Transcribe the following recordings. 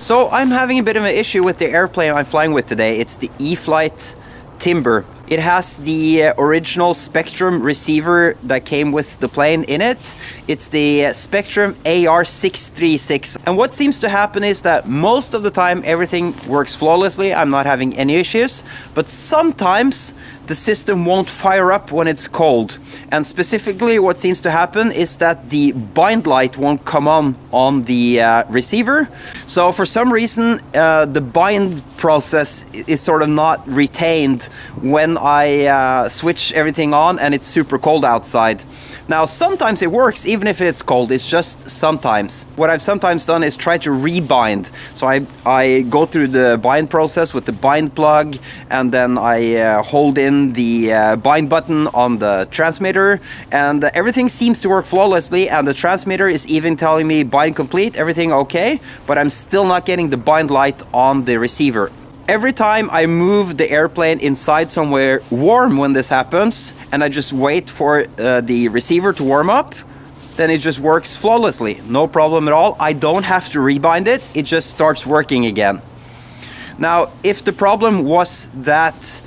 So I'm having a bit of an issue with the airplane I'm flying with today. It's the E-flite Timber. It has the original Spectrum receiver that came with the plane in it. It's the Spectrum AR636. And what seems to happen is that most of the time everything works flawlessly. I'm not having any issues. But sometimes the system won't fire up when it's cold. And specifically what seems to happen is that the bind light won't come on the receiver. So for some reason the bind process is sort of not retained when I switch everything on and it's super cold outside. Now sometimes it works even if it's cold, it's just sometimes. What I've sometimes done is try to rebind. So I go through the bind process with the bind plug, and then I hold in the bind button on the transmitter, and everything seems to work flawlessly, and the transmitter is even telling me bind complete, everything okay, but I'm still not getting the bind light on the receiver. Every time I move the airplane inside somewhere warm when this happens, and I just wait for the receiver to warm up, then it just works flawlessly. No problem at all. I don't have to rebind it. It just starts working again. Now, if the problem was that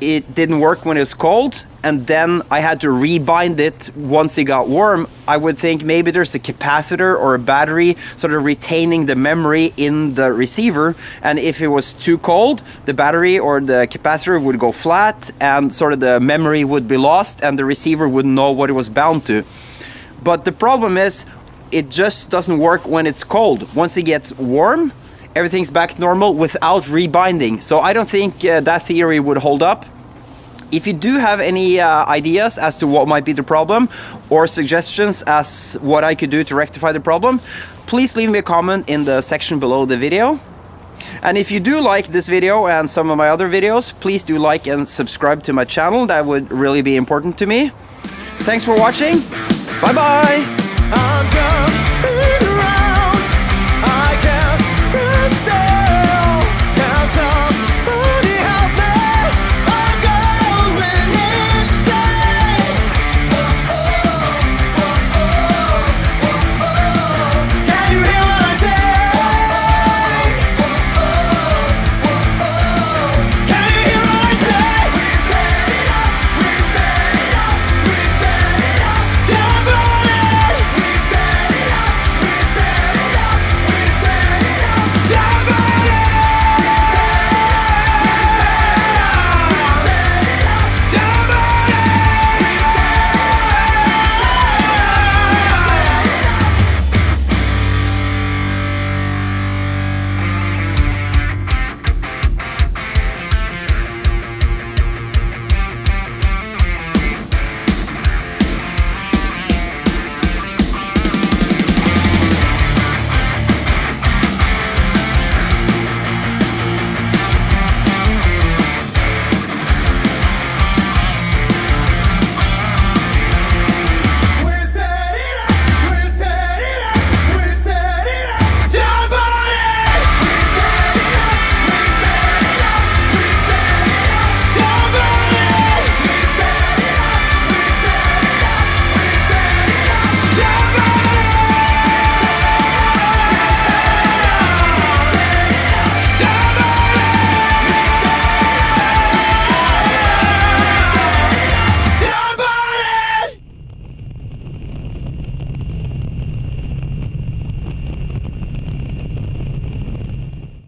it didn't work when it was cold, and then I had to rebind it once it got warm, I would think maybe there's a capacitor or a battery sort of retaining the memory in the receiver, and if it was too cold, the battery or the capacitor would go flat and sort of the memory would be lost and the receiver wouldn't know what it was bound to. But the problem is it just doesn't work when it's cold. Once it gets warm, everything's back to normal without rebinding. So I don't think that theory would hold up. If you do have any ideas as to what might be the problem, or suggestions as what I could do to rectify the problem, please leave me a comment in the section below the video. And if you do like this video and some of my other videos, please do like and subscribe to my channel. That would really be important to me. Thanks for watching. Bye bye.